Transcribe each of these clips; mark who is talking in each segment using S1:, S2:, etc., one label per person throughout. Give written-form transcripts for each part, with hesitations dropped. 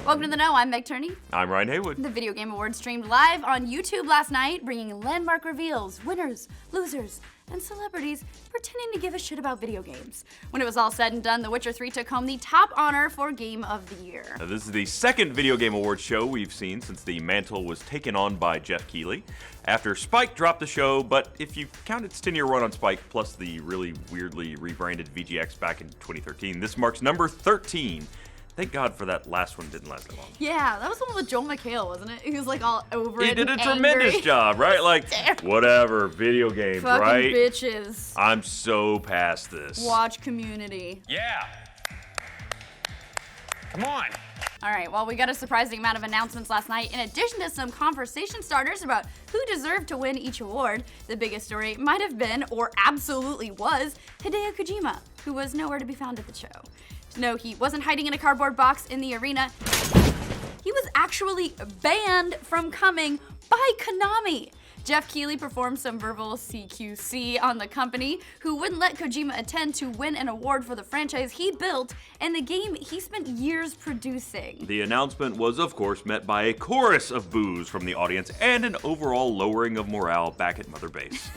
S1: Welcome to The Know, I'm Meg Turney.
S2: I'm Ryan Haywood.
S1: The Video Game Awards streamed live on YouTube last night, bringing landmark reveals, winners, losers, and celebrities pretending to give a shit about video games. When it was all said and done, The Witcher 3 took home the top honor for Game of the Year.
S2: Now, this is the second Video Game Awards show we've seen since the mantle was taken on by Jeff Keighley. After Spike dropped the show, but if you count its 10-year run on Spike, plus the really weirdly rebranded VGAs back in 2013, this marks number 13. Thank God for that last one didn't last that long.
S1: Yeah, that was the one with Joel McHale, wasn't it? He was like all over it.
S2: He did a
S1: and
S2: tremendous
S1: angry.
S2: job, right? Like, whatever, video games,
S1: Fucking
S2: right?
S1: bitches.
S2: I'm so past this.
S1: Watch Community.
S3: Yeah. Come on.
S1: All right, well, we got a surprising amount of announcements last night. In addition to some conversation starters about who deserved to win each award, the biggest story might have been, or absolutely was, Hideo Kojima, who was nowhere to be found at the show. No, he wasn't hiding in a cardboard box in the arena. He was actually banned from coming by Konami. Jeff Keighley performed some verbal CQC on the company, who wouldn't let Kojima attend to win an award for the franchise he built and the game he spent years producing.
S2: The announcement was, of course, met by a chorus of boos from the audience and an overall lowering of morale back at Mother Base.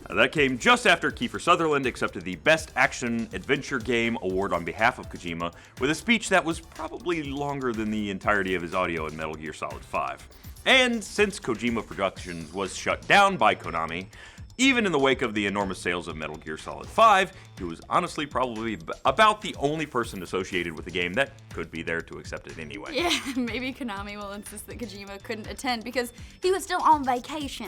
S2: That came just after Kiefer Sutherland accepted the Best Action Adventure Game award on behalf of Kojima, with a speech that was probably longer than the entirety of his audio in Metal Gear Solid 5. And since Kojima Productions was shut down by Konami, even in the wake of the enormous sales of Metal Gear Solid 5, he was honestly probably about the only person associated with the game that could be there to accept it anyway.
S1: Yeah, maybe Konami will insist that Kojima couldn't attend because he was still on vacation,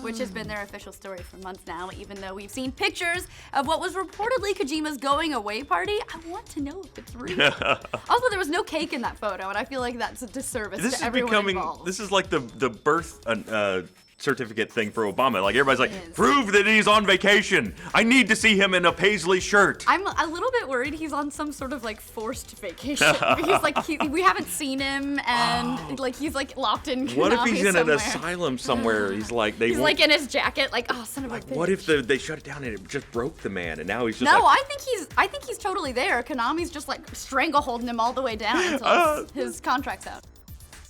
S1: which has been their official story for months now, even though we've seen pictures of what was reportedly Kojima's going away party. I want to know if it's real. Also, there was no cake in that photo, and I feel like that's a disservice to everyone involved.
S2: This is like the birth certificate thing for Obama. Like, everybody's like, prove that he's on vacation. I need to see him in a paisley shirt.
S1: I'm a little bit worried he's on some sort of like forced vacation. He's like, we haven't seen him, and like he's like locked in Konami
S2: What if he's in
S1: somewhere.
S2: an asylum somewhere? He's like,
S1: he's like in his jacket, like, oh, son of a bitch.
S2: What if they shut it down and it just broke the man, and now he's just
S1: No,
S2: like...
S1: I think he's totally there. Konami's just like strangle-holding him all the way down until his contract's out.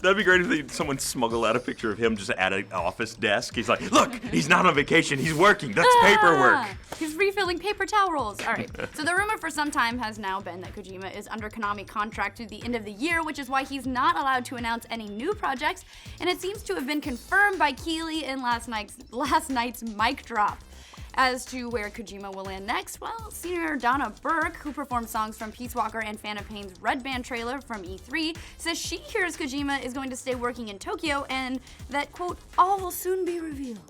S2: That'd be great if someone smuggled out a picture of him just at an office desk. He's like, look, he's not on vacation, he's working. That's paperwork.
S1: He's refilling paper towel rolls. All right, so the rumor for some time has now been that Kojima is under Konami contract through the end of the year, which is why he's not allowed to announce any new projects, and it seems to have been confirmed by Keighley in last night's mic drop. As to where Kojima will land next, well, senior Donna Burke, who performed songs from Peace Walker and Phantom Pain's Red Band trailer from E3, says she hears Kojima is going to stay working in Tokyo and that, quote, all will soon be revealed.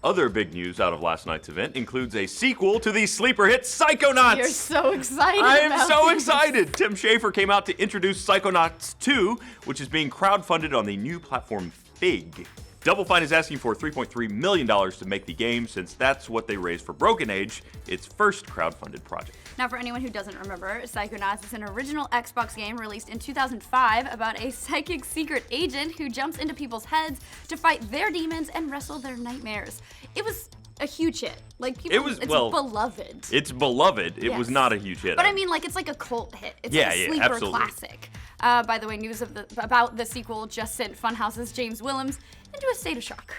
S2: Other big news out of last night's event includes a sequel to the sleeper hit Psychonauts.
S1: You're so excited.
S2: I am so excited. Tim Schafer came out to introduce Psychonauts 2, which is being crowdfunded on the new platform Fig. Double Fine is asking for $3.3 million to make the game, since that's what they raised for Broken Age, its first crowdfunded project.
S1: Now, for anyone who doesn't remember, Psychonauts is an original Xbox game released in 2005 about a psychic secret agent who jumps into people's heads to fight their demons and wrestle their nightmares. It was a huge hit. Like, people, it's beloved.
S2: It's beloved. It was not a huge hit.
S1: But I mean, like, it's like a cult hit. It's like a sleeper classic. By the way, news about the sequel just sent Funhouse's James Willems into a state of shock.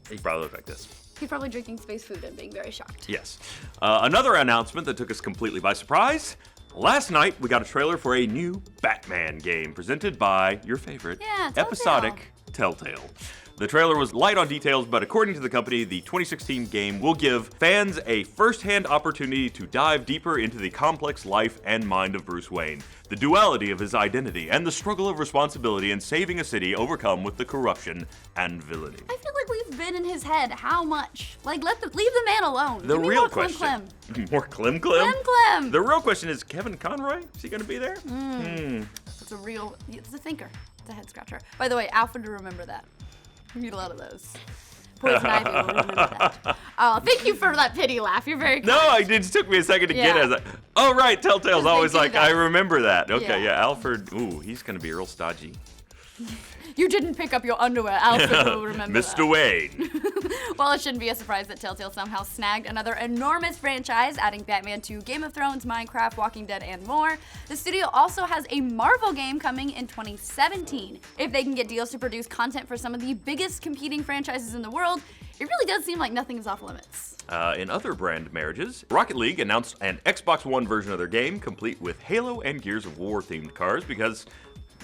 S2: He probably looked like this.
S1: He's probably drinking space food and being very shocked.
S2: Yes. Another announcement that took us completely by surprise. Last night, we got a trailer for a new Batman game presented by your favorite, episodic Telltale. The trailer was light on details, but according to the company, the 2016 game will give fans a first-hand opportunity to dive deeper into the complex life and mind of Bruce Wayne, the duality of his identity, and the struggle of responsibility in saving a city overcome with the corruption and villainy.
S1: I feel like we've been in his head. How much? Like, leave the man alone.
S2: The
S1: Give me
S2: real
S1: more
S2: question. More Clem?
S1: Clem.
S2: The real question is, Kevin Conroy? Is he going to be there?
S1: It's a thinker. It's a head scratcher. By the way, Alfred, remember that. We need a lot of those. Poison Ivy will remember that. Oh, thank you for that pity laugh. You're very kind.
S2: No, it just took me a second to get it. I was like, oh, right, Telltale's always like,
S1: that.
S2: I remember that. Okay, yeah, Alfred, ooh, he's going to be real stodgy.
S1: You didn't pick up your underwear. Alfred will remember
S2: Mr.
S1: that.
S2: Wayne.
S1: Well, it shouldn't be a surprise that Telltale somehow snagged another enormous franchise, adding Batman to Game of Thrones, Minecraft, Walking Dead, and more. The studio also has a Marvel game coming in 2017. If they can get deals to produce content for some of the biggest competing franchises in the world, it really does seem like nothing is off limits.
S2: In other brand marriages, Rocket League announced an Xbox One version of their game, complete with Halo and Gears of War themed cars, because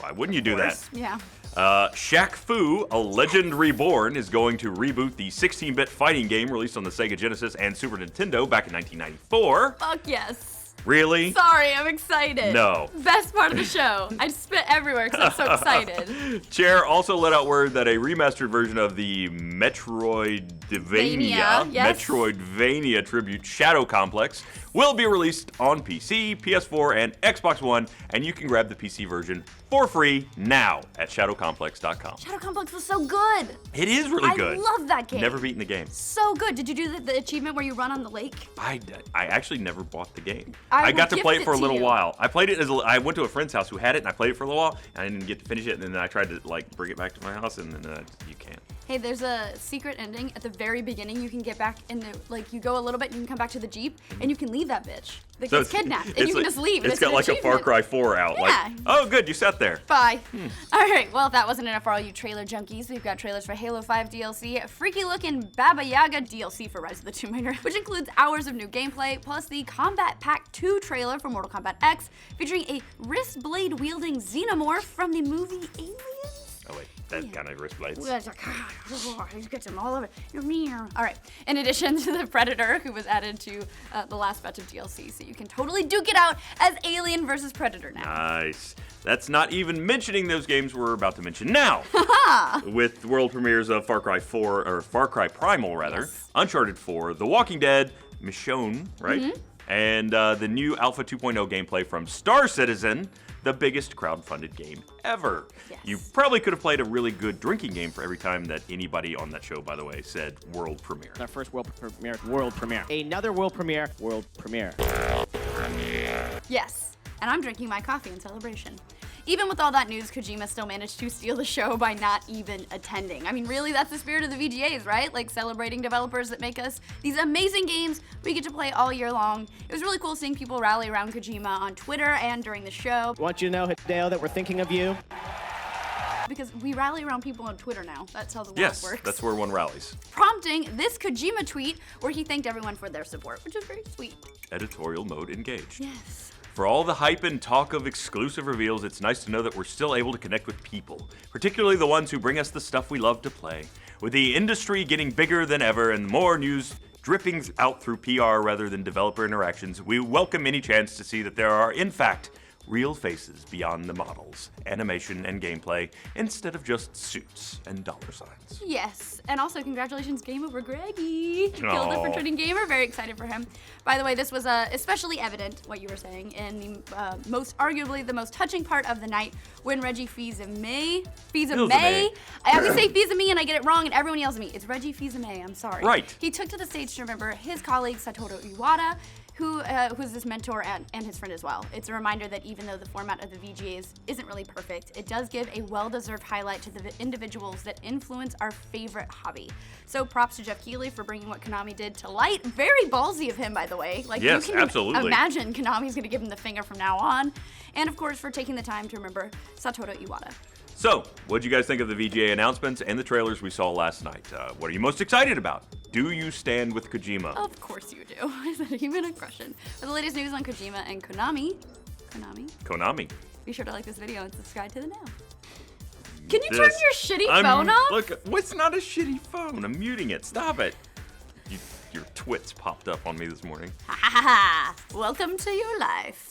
S2: why wouldn't you do that?
S1: Yeah.
S2: Shaq Fu, A Legend Reborn, is going to reboot the 16-bit fighting game released on the Sega Genesis and Super Nintendo back in 1994.
S1: Fuck yes.
S2: Really?
S1: Sorry, I'm excited.
S2: No.
S1: Best part of the show. I spit everywhere because I'm so excited.
S2: Chair also let out word that a remastered version of the Metroidvania tribute Shadow Complex will be released on PC, PS4, and Xbox One, and you can grab the PC version for free now at shadowcomplex.com.
S1: Shadow Complex was so good.
S2: It is really good.
S1: I love that game.
S2: Never beaten the game.
S1: So good. Did you do the achievement where you run on the lake?
S2: I actually never bought the game.
S1: I
S2: got to play it for a little
S1: you.
S2: while. I played it I went to a friend's house who had it, and I played it for a little while, and I didn't get to finish it, and then I tried to bring it back to my house, and then you can't.
S1: Hey, there's a secret ending at the very beginning. You can get back in the, you go a little bit, you can come back to the Jeep, and you can leave that bitch. That gets kidnapped, and you can just leave.
S2: It's got a Far Cry 4 out.
S1: Yeah.
S2: Oh, good, you sat there.
S1: Bye. All right, well, if that wasn't enough for all you trailer junkies, we've got trailers for Halo 5 DLC, freaky looking Baba Yaga DLC for Rise of the Tomb Raider, which includes hours of new gameplay, plus the Combat Pack 2 trailer for Mortal Kombat X, featuring a wrist blade wielding xenomorph from the movie Aliens.
S2: Oh wait, that kind of wrist blades.
S1: He gets them all over. All right. In addition to the Predator, who was added to the last batch of DLC, so you can totally duke it out as Alien versus Predator now.
S2: Nice. That's not even mentioning those games we're about to mention now. With world premieres of Far Cry 4, or Far Cry Primal rather,
S1: yes.
S2: Uncharted 4, The Walking Dead, Michonne, right?
S1: Mm-hmm.
S2: And the new Alpha 2.0 gameplay from Star Citizen, the biggest crowdfunded game ever.
S1: Yes.
S2: You probably could have played a really good drinking game for every time that anybody on that show, by the way, said world premiere.
S3: Our first world premiere. Another world premiere.
S1: Yes, and I'm drinking my coffee in celebration. Even with all that news, Kojima still managed to steal the show by not even attending. I mean, really, that's the spirit of the VGAs, right? Celebrating developers that make us these amazing games we get to play all year long. It was really cool seeing people rally around Kojima on Twitter and during the show.
S3: I want you to know, Hideo, that we're thinking of you.
S1: Because we rally around people on Twitter now. That's how the world
S2: Yes,
S1: works.
S2: that's where one rallies.
S1: Prompting this Kojima tweet where he thanked everyone for their support, which is very sweet.
S2: Editorial mode engaged.
S1: Yes.
S2: For all the hype and talk of exclusive reveals, it's nice to know that we're still able to connect with people, particularly the ones who bring us the stuff we love to play. With the industry getting bigger than ever and more news dripping out through PR rather than developer interactions, we welcome any chance to see that there are, in fact, real faces beyond the models, animation, and gameplay, instead of just suits and dollar signs.
S1: Yes, and also congratulations, Game Over Greggy. Killed it for
S2: Aw.
S1: Trending Gamer. Very excited for him. By the way, this was especially evident, what you were saying, in the arguably the most touching part of the night when Reggie Fils-Aimé. I always say Fils-Aimé and I get it wrong, and everyone yells at me. It's Reggie Fils-Aimé. I'm sorry.
S2: Right.
S1: He took to the stage to remember his colleague Satoru Iwata, who's this mentor and his friend as well. It's a reminder that even though the format of the VGAs isn't really perfect, it does give a well-deserved highlight to the individuals that influence our favorite hobby. So props to Jeff Keighley for bringing what Konami did to light. Very ballsy of him, by the way.
S2: Yes,
S1: you can
S2: absolutely.
S1: imagine Konami's gonna give him the finger from now on. And of course, for taking the time to remember Satoru Iwata.
S2: So, what did you guys think of the VGA announcements and the trailers we saw last night? What are you most excited about? Do you stand with Kojima?
S1: Of course you do. Is that even a question? For the latest news on Kojima and Konami, be sure to like this video and subscribe to the now. Can you turn your shitty phone off?
S2: Look, what's not a shitty phone? I'm muting it. Stop it. Your twits popped up on me this morning.
S1: Ha ha ha ha. Welcome to your life.